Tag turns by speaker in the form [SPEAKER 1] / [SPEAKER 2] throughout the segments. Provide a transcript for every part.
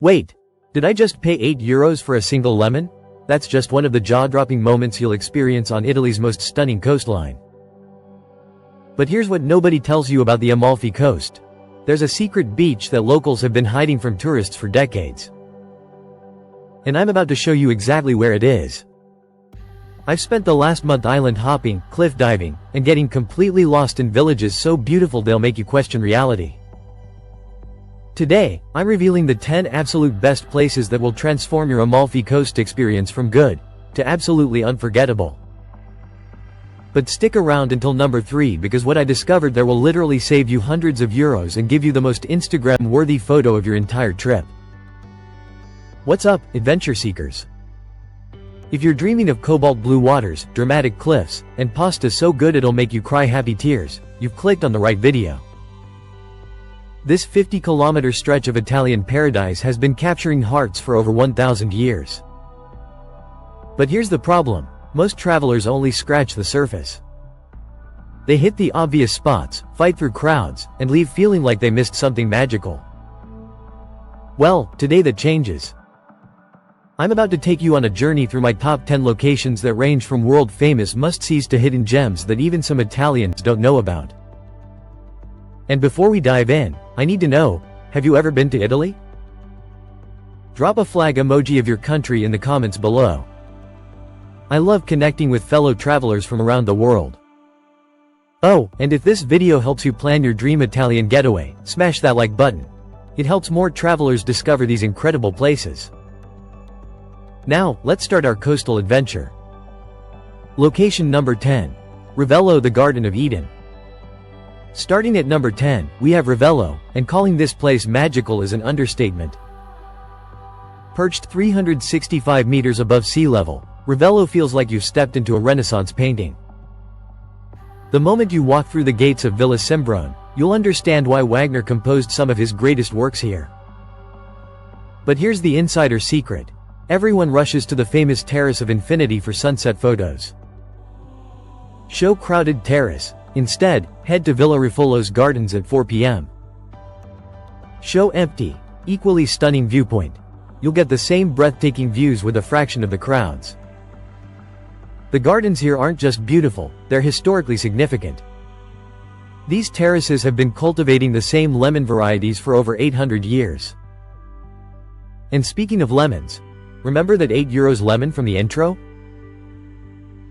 [SPEAKER 1] Wait, did I just pay €8 for a single lemon? That's just one of the jaw-dropping moments you'll experience on Italy's most stunning coastline. But here's what nobody tells you about the Amalfi coast. There's a secret beach that locals have been hiding from tourists for decades. And I'm about to show you exactly where it is. I've spent the last month island hopping, cliff diving, and getting completely lost in villages so beautiful they'll make you question reality. Today, I'm revealing the 10 absolute best places that will transform your Amalfi Coast experience from good to absolutely unforgettable. But stick around until number 3 because what I discovered there will literally save you hundreds of euros and give you the most Instagram-worthy photo of your entire trip. What's up, adventure seekers? If you're dreaming of cobalt blue waters, dramatic cliffs, and pasta so good it'll make you cry happy tears, you've clicked on the right video. This 50-kilometer stretch of Italian paradise has been capturing hearts for over 1,000 years. But here's the problem. Most travelers only scratch the surface. They hit the obvious spots, fight through crowds, and leave feeling like they missed something magical. Well, today that changes. I'm about to take you on a journey through my top 10 locations that range from world-famous must-sees to hidden gems that even some Italians don't know about. And before we dive in, I need to know, have you ever been to Italy? Drop a flag emoji of your country in the comments below. I love connecting with fellow travelers from around the world. Oh, and if this video helps you plan your dream Italian getaway, smash that like button. It helps more travelers discover these incredible places. Now, let's start our coastal adventure. Location number 10. Ravello, the Garden of Eden. Starting at number 10, we have Ravello, and calling this place magical is an understatement. Perched 365 meters above sea level, Ravello feels like you've stepped into a Renaissance painting. The moment you walk through the gates of Villa Simbrone, you'll understand why Wagner composed some of his greatest works here. But here's the insider secret. Everyone rushes to the famous Terrace of Infinity for sunset photos. Show crowded terrace. Instead, head to Villa Ruffolo's gardens at 4 p.m. Show empty, equally stunning viewpoint. You'll get the same breathtaking views with a fraction of the crowds. The gardens here aren't just beautiful, they're historically significant. These terraces have been cultivating the same lemon varieties for over 800 years. And speaking of lemons, remember that €8 lemon from the intro?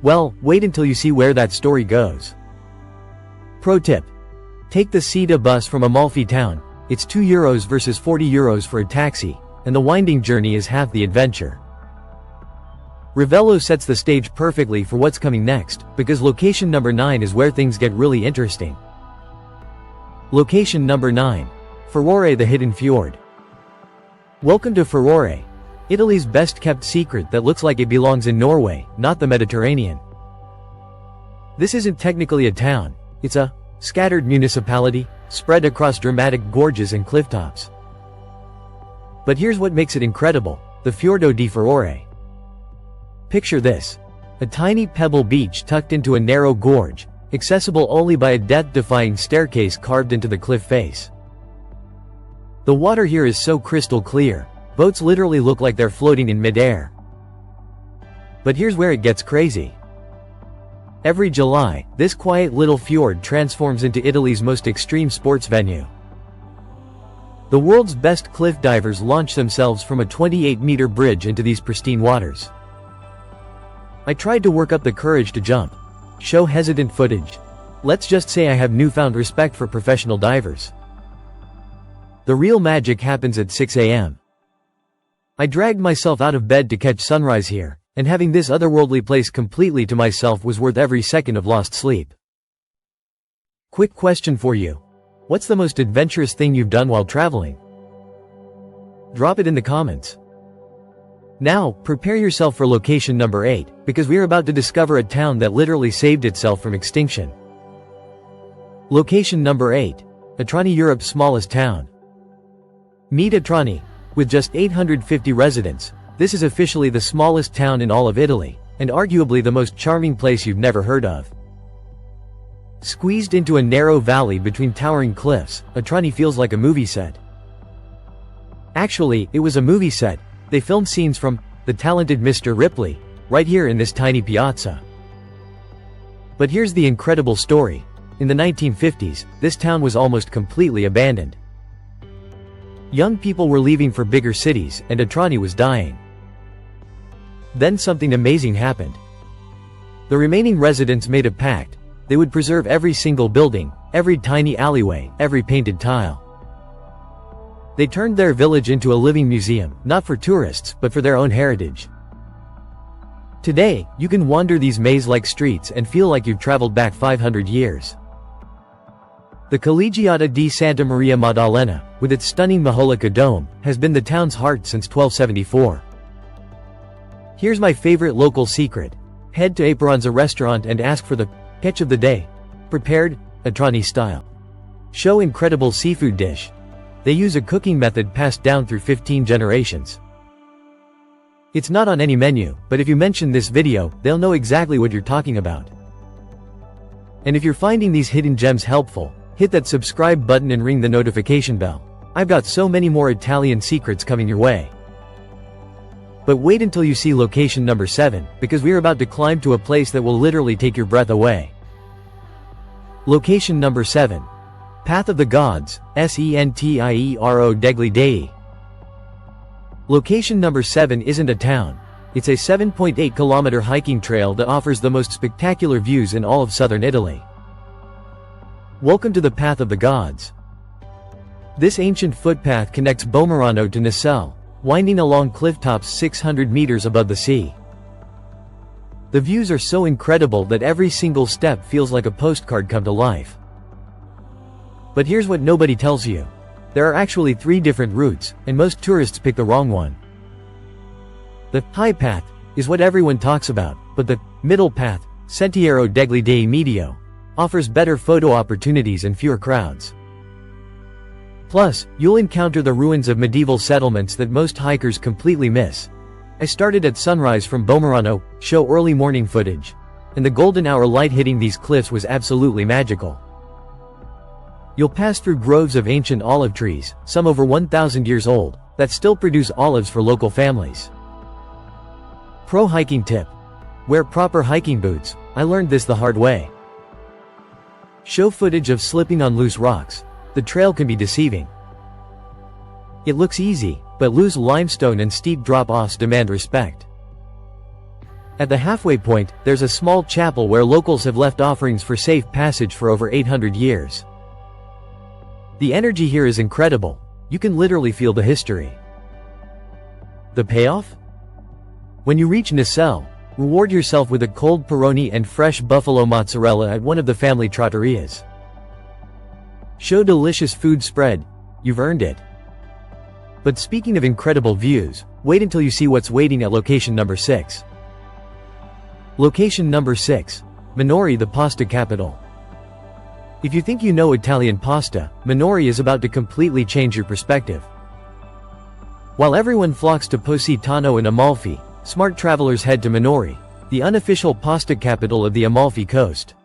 [SPEAKER 1] Well, wait until you see where that story goes. Pro tip. Take the Sida bus from Amalfi town. It's €2 versus €40 for a taxi, and the winding journey is half the adventure. Ravello sets the stage perfectly for what's coming next, because location number 9 is where things get really interesting. Location number 9. Furore, the hidden fjord. Welcome to Furore, Italy's best-kept secret that looks like it belongs in Norway, not the Mediterranean. This isn't technically a town. It's a scattered municipality, spread across dramatic gorges and clifftops. But here's what makes it incredible, the Fiordo di Furore. Picture this. A tiny pebble beach tucked into a narrow gorge, accessible only by a death-defying staircase carved into the cliff face. The water here is so crystal clear, boats literally look like they're floating in mid-air. But here's where it gets crazy. Every July, this quiet little fjord transforms into Italy's most extreme sports venue. The world's best cliff divers launch themselves from a 28-meter bridge into these pristine waters. I tried to work up the courage to jump. Show hesitant footage. Let's just say I have newfound respect for professional divers. The real magic happens at 6 a.m. I dragged myself out of bed to catch sunrise here, and having this otherworldly place completely to myself was worth every second of lost sleep. Quick question for you. What's the most adventurous thing you've done while traveling? Drop it in the comments. Now, prepare yourself for location number 8, because we're about to discover a town that literally saved itself from extinction. Location number 8. Atrani, Europe's smallest town. Meet Atrani. With just 850 residents, this is officially the smallest town in all of Italy, and arguably the most charming place you've never heard of. Squeezed into a narrow valley between towering cliffs, Atrani feels like a movie set. Actually, it was a movie set. They filmed scenes from The Talented Mr. Ripley right here in this tiny piazza. But here's the incredible story. In the 1950s, this town was almost completely abandoned. Young people were leaving for bigger cities, and Atrani was dying. Then something amazing happened. The remaining residents made a pact. They would preserve every single building, every tiny alleyway, every painted tile. They turned their village into a living museum, not for tourists, but for their own heritage. Today, you can wander these maze-like streets and feel like you've traveled back 500 years. The Collegiata di Santa Maria Maddalena, with its stunning Majolica dome, has been the town's heart since 1274. Here's my favorite local secret. Head to Aperonza restaurant and ask for the catch of the day, prepared Atrani style. Show incredible seafood dish. They use a cooking method passed down through 15 generations. It's not on any menu, but if you mention this video, they'll know exactly what you're talking about. And if you're finding these hidden gems helpful, hit that subscribe button and ring the notification bell. I've got so many more Italian secrets coming your way. But wait until you see location number 7, because we're about to climb to a place that will literally take your breath away. Location number 7. Path of the Gods, Sentiero degli Dei. Location number 7 isn't a town. It's a 7.8-kilometer hiking trail that offers the most spectacular views in all of southern Italy. Welcome to the Path of the Gods. This ancient footpath connects Bomerano to Nacelle, winding along cliff tops 600 meters above the sea. The views are so incredible that every single step feels like a postcard come to life. But here's what nobody tells you. There are actually 3 different routes, and most tourists pick the wrong one. The high path is what everyone talks about, but the middle path, Sentiero degli Dei Medio, offers better photo opportunities and fewer crowds. Plus, you'll encounter the ruins of medieval settlements that most hikers completely miss. I started at sunrise from Bomerano, show early morning footage. And the golden hour light hitting these cliffs was absolutely magical. You'll pass through groves of ancient olive trees, some over 1,000 years old, that still produce olives for local families. Pro hiking tip. Wear proper hiking boots. I learned this the hard way. Show footage of slipping on loose rocks. The trail can be deceiving. It looks easy, but loose limestone and steep drop-offs demand respect. At the halfway point, there's a small chapel where locals have left offerings for safe passage for over 800 years. The energy here is incredible. You can literally feel the history. The payoff? When you reach Nacelle, reward yourself with a cold Peroni and fresh buffalo mozzarella at one of the family trattorias. Show delicious food spread. You've earned it. But speaking of incredible views, wait until you see what's waiting at location number 6. Location number 6. Minori, the pasta capital. If you think you know Italian pasta, Minori is about to completely change your perspective. While everyone flocks to Positano and Amalfi, smart travelers head to Minori, the unofficial pasta capital of the Amalfi coast.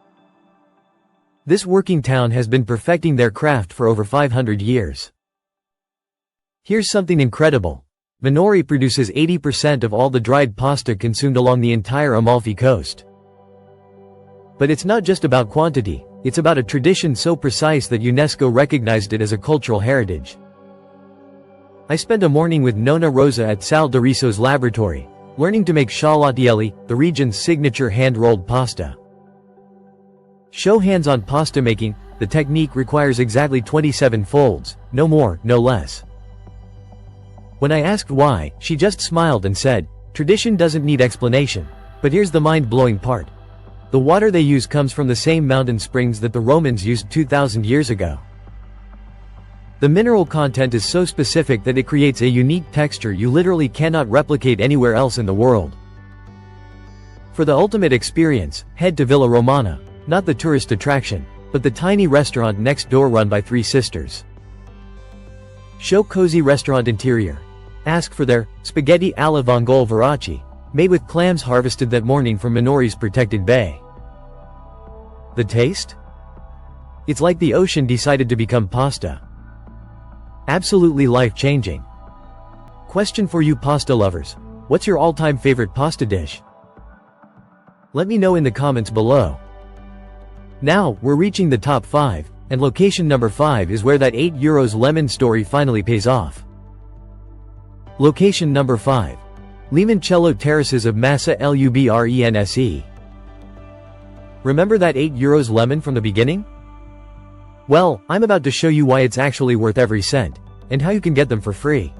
[SPEAKER 1] This working town has been perfecting their craft for over 500 years. Here's something incredible. Minori produces 80% of all the dried pasta consumed along the entire Amalfi coast. But it's not just about quantity, it's about a tradition so precise that UNESCO recognized it as a cultural heritage. I spent a morning with Nonna Rosa at Sal Doriso's laboratory, learning to make sciolatielli, the region's signature hand-rolled pasta. Show hands-on pasta making. The technique requires exactly 27 folds, no more, no less. When I asked why, she just smiled and said, "Tradition doesn't need explanation." But here's the mind-blowing part. The water they use comes from the same mountain springs that the Romans used 2,000 years ago. The mineral content is so specific that it creates a unique texture you literally cannot replicate anywhere else in the world. For the ultimate experience, head to Villa Romana, not the tourist attraction, but the tiny restaurant next door run by 3 sisters. Show cozy restaurant interior. Ask for their spaghetti alla vongole verace, made with clams harvested that morning from Minori's protected bay. The taste? It's like the ocean decided to become pasta. Absolutely life-changing. Question for you pasta lovers. What's your all-time favorite pasta dish? Let me know in the comments below. Now, we're reaching the top 5, and location number 5 is where that €8 lemon story finally pays off. Location number 5. Limoncello Terraces of Massa Lubrense. Remember that €8 lemon from the beginning? Well, I'm about to show you why it's actually worth every cent, and how you can get them for free.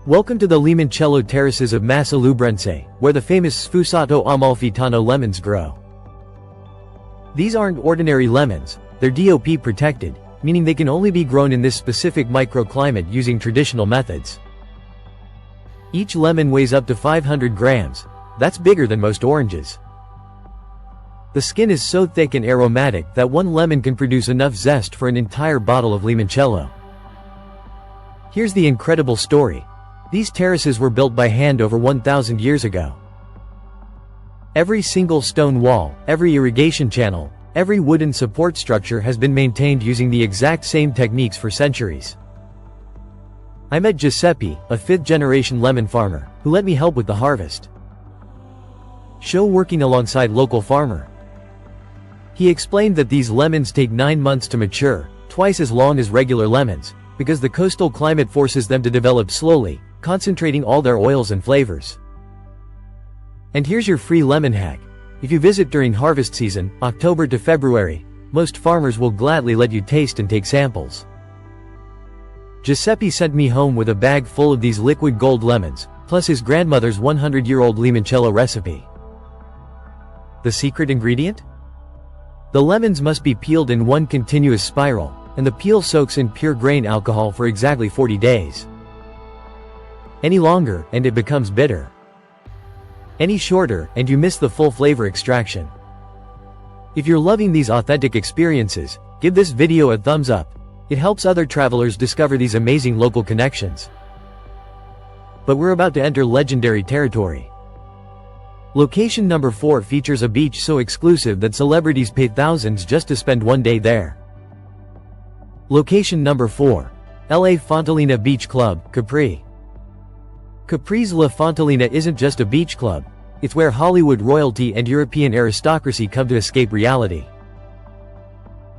[SPEAKER 1] Welcome to the Limoncello Terraces of Massa Lubrense, where the famous Sfusato Amalfitano lemons grow. These aren't ordinary lemons, they're DOP protected, meaning they can only be grown in this specific microclimate using traditional methods. Each lemon weighs up to 500 grams, that's bigger than most oranges. The skin is so thick and aromatic that one lemon can produce enough zest for an entire bottle of limoncello. Here's the incredible story. These terraces were built by hand over 1,000 years ago. Every single stone wall, every irrigation channel, every wooden support structure has been maintained using the exact same techniques for centuries. I met Giuseppe, a 5th-generation lemon farmer, who let me help with the harvest. Show working alongside local farmer. He explained that these lemons take 9 months to mature, twice as long as regular lemons, because the coastal climate forces them to develop slowly, concentrating all their oils and flavors. And here's your free lemon hack. If you visit during harvest season, October to February, most farmers will gladly let you taste and take samples. Giuseppe sent me home with a bag full of these liquid gold lemons, plus his grandmother's 100-year-old limoncello recipe. The secret ingredient? The lemons must be peeled in one continuous spiral, and the peel soaks in pure grain alcohol for exactly 40 days. Any longer, and it becomes bitter. Any shorter, and you miss the full flavor extraction. If you're loving these authentic experiences, give this video a thumbs up. It helps other travelers discover these amazing local connections. But we're about to enter legendary territory. Location number 4 features a beach so exclusive that celebrities pay thousands just to spend one day there. Location number 4. LA Fontolina Beach Club, Capri. Capri's La Fontolina isn't just a beach club, it's where Hollywood royalty and European aristocracy come to escape reality.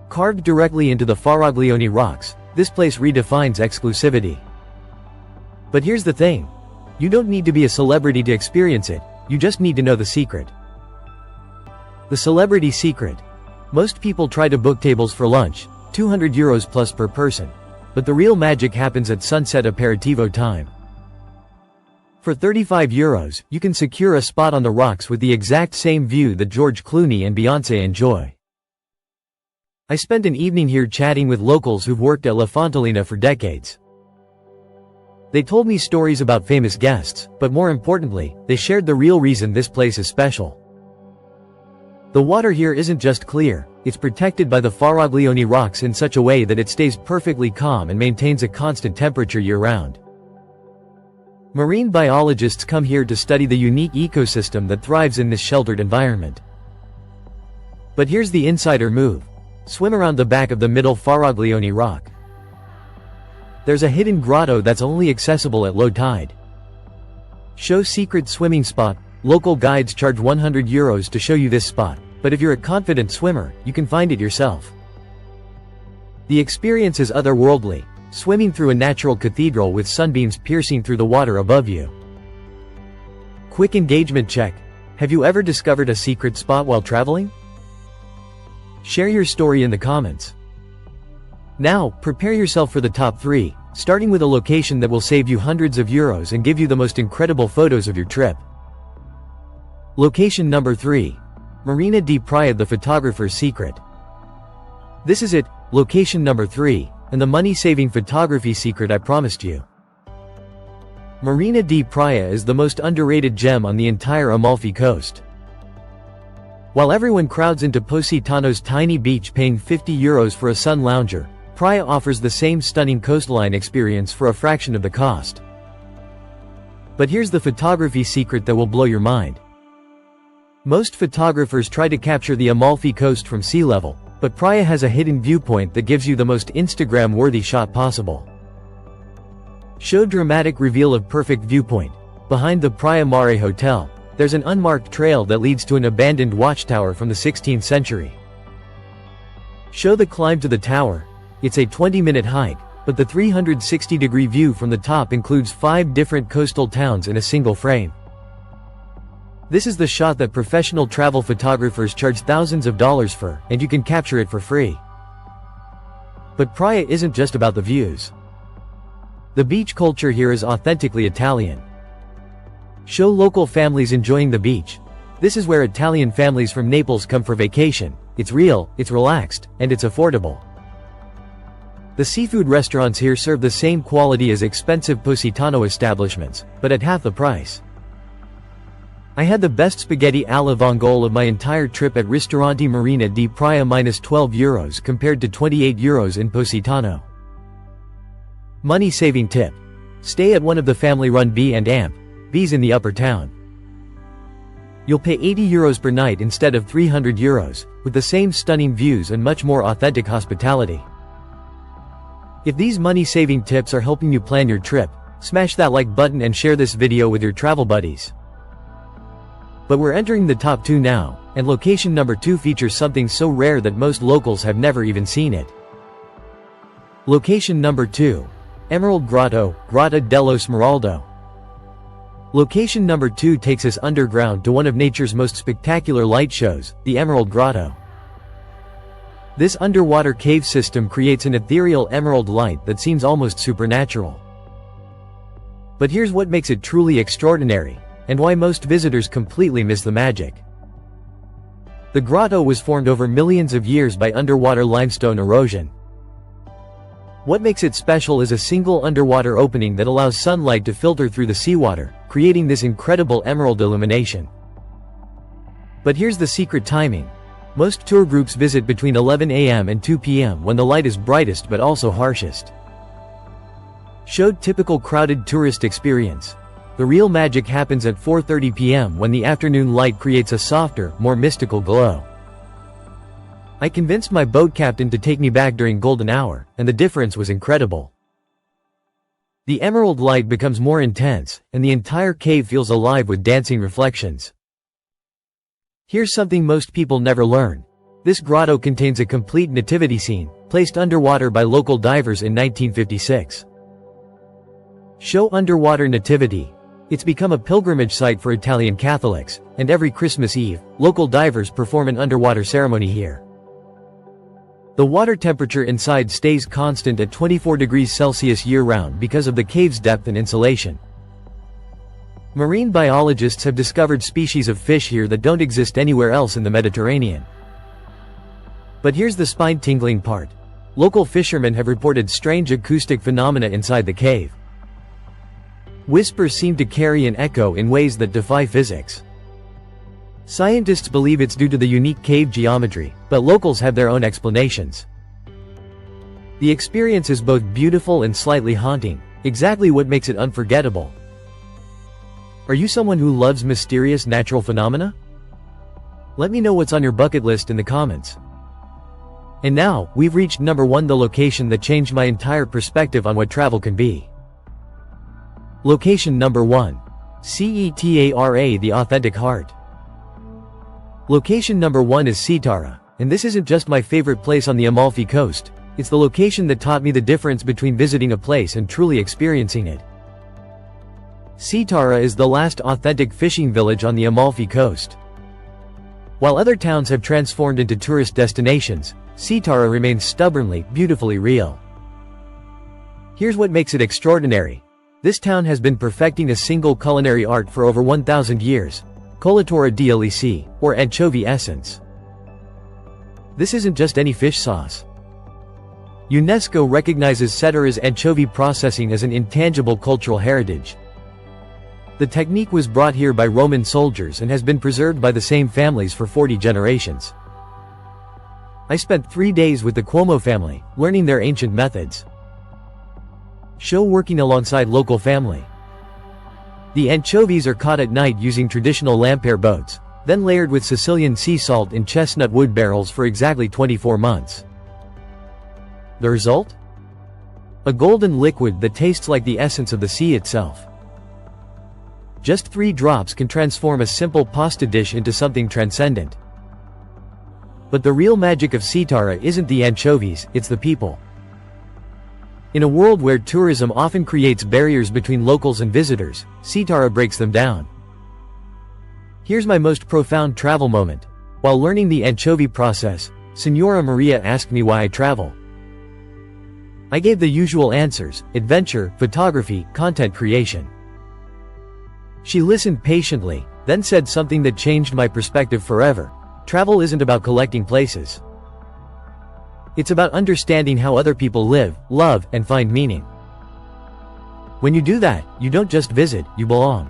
[SPEAKER 1] Carved directly into the Faraglioni rocks, this place redefines exclusivity. But here's the thing. You don't need to be a celebrity to experience it, you just need to know the secret. The celebrity secret. Most people try to book tables for lunch, €200 plus per person. But the real magic happens at sunset aperitivo time. For €35, you can secure a spot on the rocks with the exact same view that George Clooney and Beyoncé enjoy. I spent an evening here chatting with locals who've worked at La Fontolina for decades. They told me stories about famous guests, but more importantly, they shared the real reason this place is special. The water here isn't just clear, it's protected by the Faraglioni rocks in such a way that it stays perfectly calm and maintains a constant temperature year-round. Marine biologists come here to study the unique ecosystem that thrives in this sheltered environment. But here's the insider move. Swim around the back of the middle Faraglioni rock. There's a hidden grotto that's only accessible at low tide. Show secret swimming spot. Local guides charge €100 to show you this spot, but if you're a confident swimmer, you can find it yourself. The experience is otherworldly, swimming through a natural cathedral with sunbeams piercing through the water above you. Quick engagement check. Have you ever discovered a secret spot while traveling? Share your story in the comments. Now, prepare yourself for the top 3, starting with a location that will save you hundreds of euros and give you the most incredible photos of your trip. Location number 3. Marina di Praia, the photographer's secret. This is it, location number 3, and the money-saving photography secret I promised you. Marina di Praia is the most underrated gem on the entire Amalfi coast. While everyone crowds into Positano's tiny beach paying €50 for a sun lounger, Praia offers the same stunning coastline experience for a fraction of the cost. But here's the photography secret that will blow your mind. Most photographers try to capture the Amalfi coast from sea level, but Praia has a hidden viewpoint that gives you the most Instagram-worthy shot possible. Show dramatic reveal of perfect viewpoint. Behind the Praia Mare Hotel, there's an unmarked trail that leads to an abandoned watchtower from the 16th century. Show the climb to the tower. It's a 20-minute hike, but the 360-degree view from the top includes 5 different coastal towns in a single frame. This is the shot that professional travel photographers charge thousands of dollars for, and you can capture it for free. But Praia isn't just about the views. The beach culture here is authentically Italian. Show local families enjoying the beach. This is where Italian families from Naples come for vacation. It's real, it's relaxed, and it's affordable. The seafood restaurants here serve the same quality as expensive Positano establishments, but at half the price. I had the best spaghetti alla vongole of my entire trip at Ristorante Marina di Praia -€12 compared to €28 in Positano. Money saving tip. Stay at one of the family-run B&B's in the upper town. You'll pay €80 per night instead of €300, with the same stunning views and much more authentic hospitality. If these money-saving tips are helping you plan your trip, smash that like button and share this video with your travel buddies. But we're entering the top 2 now, and location number 2 features something so rare that most locals have never even seen it. Location number 2. Emerald Grotto, Grotta dello Smeraldo. Location number 2 takes us underground to one of nature's most spectacular light shows, the Emerald Grotto. This underwater cave system creates an ethereal emerald light that seems almost supernatural. But here's what makes it truly extraordinary, and why most visitors completely miss the magic. The grotto was formed over millions of years by underwater limestone erosion. What makes it special is a single underwater opening that allows sunlight to filter through the seawater, creating this incredible emerald illumination. But here's the secret timing. Most tour groups visit between 11 a.m. and 2 p.m. when the light is brightest but also harshest. Showed typical crowded tourist experience. The real magic happens at 4:30 p.m. when the afternoon light creates a softer, more mystical glow. I convinced my boat captain to take me back during golden hour, and the difference was incredible. The emerald light becomes more intense, and the entire cave feels alive with dancing reflections. Here's something most people never learn. This grotto contains a complete nativity scene, placed underwater by local divers in 1956. Show underwater nativity. It's become a pilgrimage site for Italian Catholics, and every Christmas Eve, local divers perform an underwater ceremony here. The water temperature inside stays constant at 24 degrees Celsius year-round because of the cave's depth and insulation. Marine biologists have discovered species of fish here that don't exist anywhere else in the Mediterranean. But here's the spine-tingling part. Local fishermen have reported strange acoustic phenomena inside the cave. Whispers seem to carry an echo in ways that defy physics. Scientists believe it's due to the unique cave geometry, but locals have their own explanations. The experience is both beautiful and slightly haunting, exactly what makes it unforgettable. Are you someone who loves mysterious natural phenomena? Let me know what's on your bucket list in the comments. And now, we've reached number 1, the location that changed my entire perspective on what travel can be. Location number 1. Cetara, the authentic heart. Location number 1 is Cetara, and this isn't just my favorite place on the Amalfi coast, it's the location that taught me the difference between visiting a place and truly experiencing it. Cetara is the last authentic fishing village on the Amalfi coast. While other towns have transformed into tourist destinations, Cetara remains stubbornly, beautifully real. Here's what makes it extraordinary. This town has been perfecting a single culinary art for over 1,000 years, colatura di alici, or anchovy essence. This isn't just any fish sauce. UNESCO recognizes Cetara's anchovy processing as an intangible cultural heritage. The technique was brought here by Roman soldiers and has been preserved by the same families for 40 generations. I spent 3 days with the Cuomo family, learning their ancient methods. Show working alongside local family. The anchovies are caught at night using traditional lampare boats, then layered with Sicilian sea salt in chestnut wood barrels for exactly 24 months. The result? A golden liquid that tastes like the essence of the sea itself. Just 3 drops can transform a simple pasta dish into something transcendent. But the real magic of Sitara isn't the anchovies, it's the people. In a world where tourism often creates barriers between locals and visitors, Sitara breaks them down. Here's my most profound travel moment. While learning the anchovy process, Senora Maria asked me why I travel. I gave the usual answers: adventure, photography, content creation. She listened patiently, then said something that changed my perspective forever. Travel isn't about collecting places. It's about understanding how other people live, love, and find meaning. When you do that, you don't just visit, you belong.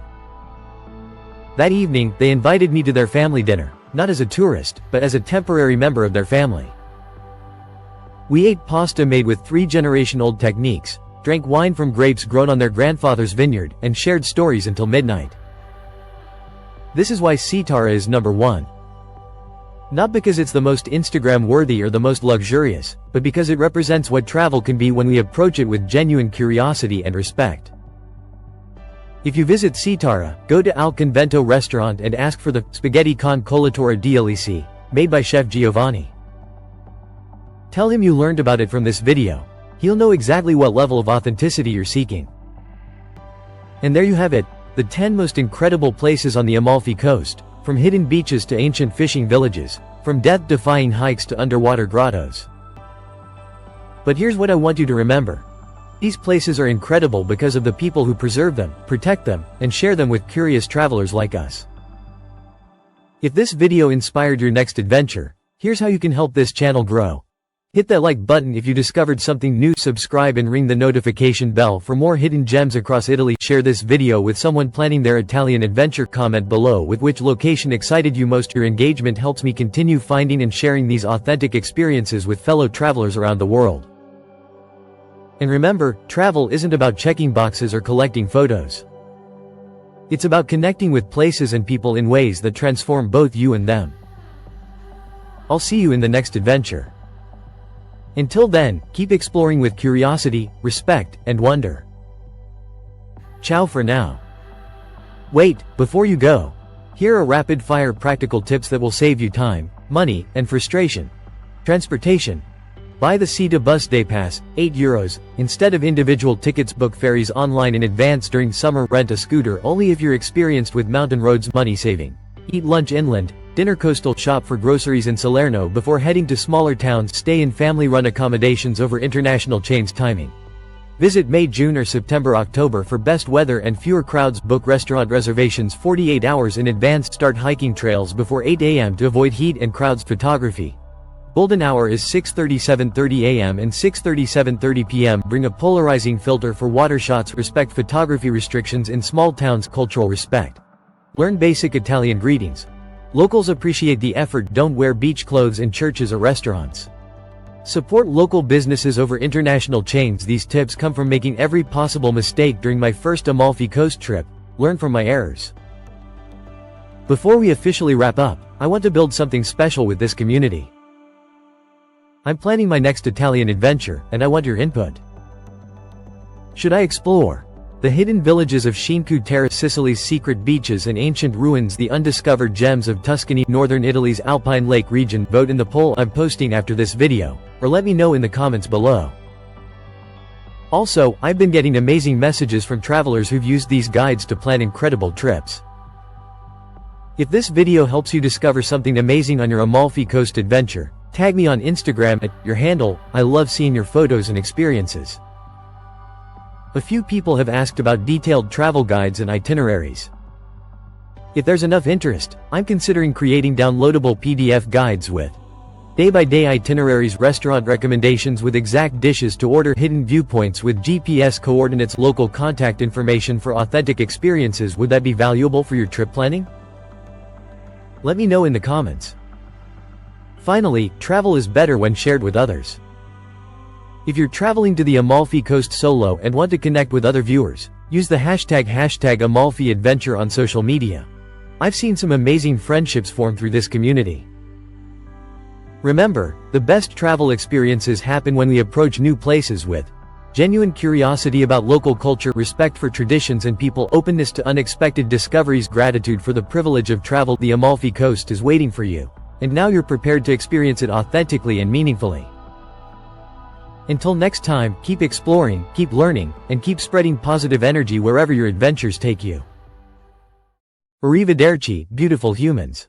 [SPEAKER 1] That evening, they invited me to their family dinner, not as a tourist, but as a temporary member of their family. We ate pasta made with 3-generation-old techniques, drank wine from grapes grown on their grandfather's vineyard, and shared stories until midnight. This is why Sitara is number 1. Not because it's the most Instagram-worthy or the most luxurious, but because it represents what travel can be when we approach it with genuine curiosity and respect. If you visit Sitara, go to Al Convento restaurant and ask for the spaghetti con colatura di Alici, made by Chef Giovanni. Tell him you learned about it from this video. He'll know exactly what level of authenticity you're seeking. And there you have it, the 10 most incredible places on the Amalfi coast. From hidden beaches to ancient fishing villages, from death-defying hikes to underwater grottos. But here's what I want you to remember. These places are incredible because of the people who preserve them, protect them, and share them with curious travelers like us. If this video inspired your next adventure, here's how you can help this channel grow. Hit that like button if you discovered something new, subscribe and ring the notification bell for more hidden gems across Italy. Share this video with someone planning their Italian adventure. Comment below with which location excited you most. Your engagement helps me continue finding and sharing these authentic experiences with fellow travelers around the world. And remember, travel isn't about checking boxes or collecting photos. It's about connecting with places and people in ways that transform both you and them. I'll see you in the next adventure. Until then, keep exploring with curiosity, respect, and wonder. Ciao for now. Wait, before you go, here are rapid-fire practical tips that will save you time, money, and frustration. Transportation. Buy the Sita Bus Day Pass, €8. Instead of individual tickets, book ferries online in advance during summer. Rent a scooter only if you're experienced with mountain roads. Money saving. Eat lunch inland. Dinner coastal. Shop for groceries in Salerno before heading to smaller towns. Stay in family-run accommodations over international chains. Timing. Visit May, June or September, October for best weather and fewer crowds. Book restaurant reservations 48 hours in advance. Start hiking trails before 8 a.m. to avoid heat and crowds. Photography. Golden hour is 6:30–7:30 a.m. and 6:30–7:30 p.m. Bring a polarizing filter for water shots. Respect photography restrictions in small towns. Cultural respect. Learn basic Italian greetings. Locals appreciate the effort. Don't wear beach clothes in churches or restaurants. Support local businesses over international chains. These tips come from making every possible mistake during my first Amalfi Coast trip. Learn from my errors. Before we officially wrap up, I want to build something special with this community. I'm planning my next Italian adventure, and I want your input. Should I explore the hidden villages of Shinku Terrace, Sicily's secret beaches and ancient ruins, the undiscovered gems of Tuscany, northern Italy's Alpine Lake region? Vote in the poll I'm posting after this video, or let me know in the comments below. Also, I've been getting amazing messages from travelers who've used these guides to plan incredible trips. If this video helps you discover something amazing on your Amalfi Coast adventure, tag me on Instagram at your handle. I love seeing your photos and experiences. A few people have asked about detailed travel guides and itineraries. If there's enough interest, I'm considering creating downloadable PDF guides with day-by-day itineraries, restaurant recommendations with exact dishes to order, hidden viewpoints with GPS coordinates, local contact information for authentic experiences. Would that be valuable for your trip planning? Let me know in the comments. Finally, travel is better when shared with others. If you're traveling to the Amalfi Coast solo and want to connect with other viewers, use the hashtag Amalfi Adventure on social media. I've seen some amazing friendships form through this community. Remember, the best travel experiences happen when we approach new places with Genuine curiosity about local culture, respect for traditions and people, openness to unexpected discoveries, gratitude for the privilege of travel. The Amalfi Coast is waiting for you. And now you're prepared to experience it authentically and meaningfully. Until next time, keep exploring, keep learning, and keep spreading positive energy wherever your adventures take you. Arrivederci, beautiful humans.